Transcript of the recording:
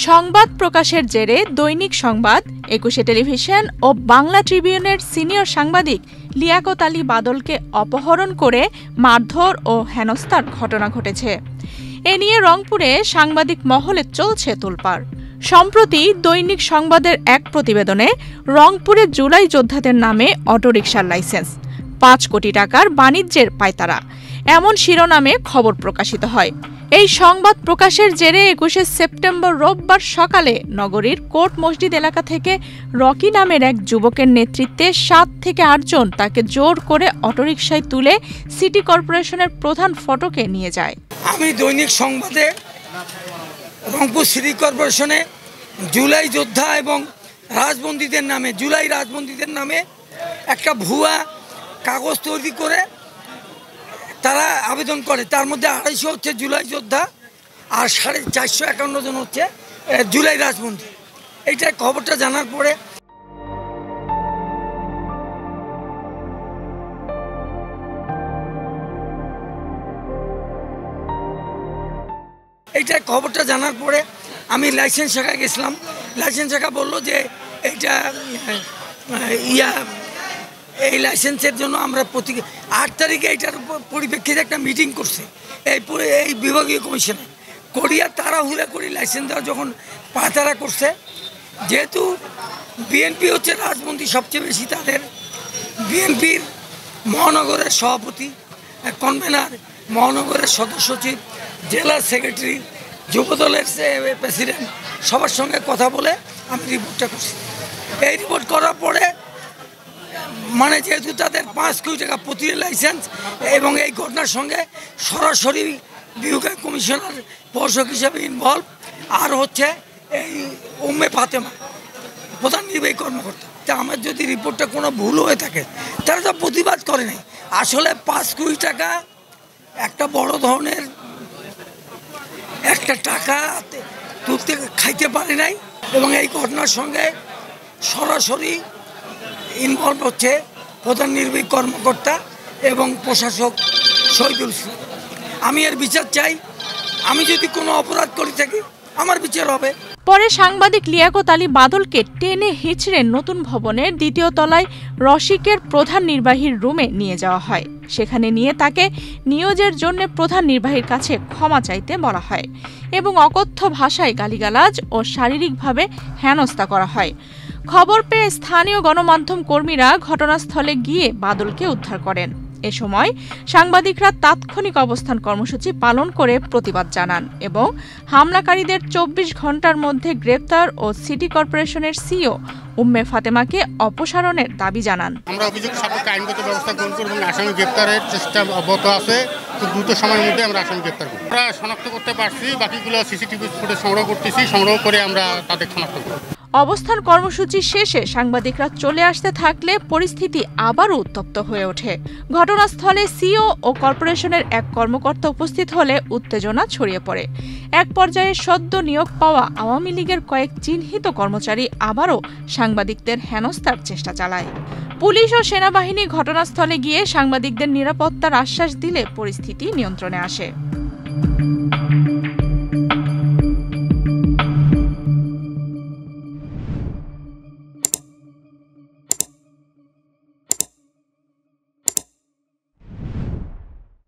সংবাদ প্রকাশের জেরে দৈনিক সংবাদ, ২১ টেলিভিশন ও বাংলা ট্রিবিউনের সিনিয়র সাংবাদিক লিয়াকত আলী বাদলকে অপহরণ করে মারধর ও হেনস্থার ঘটনা ঘটেছে। এ নিয়ে রংপুরে সাংবাদিক মহলে চলছে তোলপাড়। সম্প্রতি দৈনিক সংবাদের এক প্রতিবেদনে রংপুরে জুলাই যোদ্ধাদের নামে অটোরিকশার লাইসেন্স, ৫ কোটি টাকার বাণিজ্যের পায়তারা এমন শিরোনামে খবর প্রকাশিত হয়। এই সংবাদ প্রকাশের জেরে ২১ সেপ্টেম্বর রোববার সকালে নগরীর কোর্ট মসজিদ এলাকা থেকে রকি নামের এক যুবকের নেতৃত্বে ৭ থেকে ৮ জন তাকে জোর করে অটোরিকশায় তুলে সিটি কর্পোরেশনের প্রধান ফটকে নিয়ে যায়। আমি দৈনিক সংবাদে রংপুর সিটি কর্পোরেশনে জুলাই যোদ্ধা এবং রাজবন্দীদের নামে একটা ভুয়া কাগজ তৈরি করে তারা আবেদন করে। তার মধ্যে ২৫০ হচ্ছে জুলাই যোদ্ধা আর ৪৫১ জন হচ্ছে জুলাই রাজবন্দী। এইটা খবরটা জানার পরে আমি লাইসেন্স শাখায় গেছিলাম। লাইসেন্স শাখা বললো যে এইটা এই লাইসেন্সের জন্য আমরা ৮ তারিখে এইটার পরিপ্রেক্ষিতে একটা মিটিং করছে এই বিভাগীয় কমিশনে করিয়া তাড়াহুড়া করে লাইসেন্স দেওয়া যখন পাতারা করছে। যেহেতু বিএনপি হচ্ছে রাজবন্দী সবচেয়ে বেশি, তাদের বিএনপির মহানগরের সভাপতি, কনভেনার, মহানগরের সদস্য সচিব, জেলা সেক্রেটারি, যুবদলের প্রেসিডেন্ট সবার সঙ্গে কথা বলে আমি রিপোর্টটা করছি। এই রিপোর্ট করার পরে মানে যেহেতু তাদের ৫ কোটি টাকা প্রতি লাইসেন্স এবং এই ঘটনার সঙ্গে সরাসরি বিভাগীয় কমিশনার পর্ষদ হিসাবে ইনভলভ, আর হচ্ছে এই উম্মে ফাতেমা প্রধান নির্বাহী কর্মকর্তা। তা আমার যদি রিপোর্টটা কোনো ভুল হয়ে থাকে তারা তো প্রতিবাদ করে নাই। আসলে ৫ কোটি টাকা একটা বড় ধরনের একটা টাকা তুলতে খাইতে পারে নাই এবং এই ঘটনার সঙ্গে সরাসরি ইনভলভ হচ্ছে প্রধান নির্বাহী কর্মকর্তা এবং প্রশাসক শহীদুল ইসলাম। আমি এর বিচার চাই। আমি যদি কোনো অপরাধ করে থাকি আমার বিচার হবে। পরে সাংবাদিক লিয়াকত আলী বাদলকে টেনে হিঁচড়ে নতুন ভবনের ২য় তলায় রসিকের প্রধান নির্বাহীর রুমে নিয়ে যাওয়া হয়। সেখানে নিয়ে তাকে নিয়োগের জন্য প্রধান নির্বাহীর কাছে ক্ষমা চাইতে বলা হয় এবং অকথ্য ভাষায় গালিগালাজ ও শারীরিকভাবে হেনস্থা করা হয়। খবর পেয়ে স্থানীয় গণমাধ্যম কর্মীরা ঘটনাস্থলে গিয়ে বাদলকে উদ্ধার করেন। এ সময় সাংবাদিকরা তাৎক্ষণিক অবস্থান কর্মসূচি পালন করে প্রতিবাদ জানান এবং হামলাকারীদের ২৪ ঘণ্টার মধ্যে গ্রেপ্তার ও সিটি কর্পোরেশনের সিইও উম্মে ফাতেমাকে অপসারণের দাবি জানান। আমরা অভিযোগ সাপেক্ষে আইনগত ব্যবস্থা গ্রহণ করব এবং আসামি গ্রেপ্তারের চেষ্টা অব্যাহত আছে। খুব দ্রুত সময়ের মধ্যে আমরা আসামি গ্রেপ্তার করব। আমরা শনাক্ত করতে পারছি, বাকিগুলো সিসিটিভি ফুটেজ সংগ্রহ করে আমরা তাদের শনাক্ত করব। অবস্থান কর্মসূচি শেষে সাংবাদিকরা চলে আসতে থাকলে পরিস্থিতি আবারও উত্তপ্ত হয়ে ওঠে। ঘটনাস্থলে সিইও ও কর্পোরেশনের এক কর্মকর্তা উপস্থিত হলে উত্তেজনা ছড়িয়ে পড়ে। এক পর্যায়ে সদ্য নিয়োগ পাওয়া আওয়ামী লীগের কয়েক চিহ্নিত কর্মচারী আবারও সাংবাদিকদের হেনস্থার চেষ্টা চালায়। পুলিশ ও সেনাবাহিনী ঘটনাস্থলে গিয়ে সাংবাদিকদের নিরাপত্তার আশ্বাস দিলে পরিস্থিতি নিয়ন্ত্রণে আসে।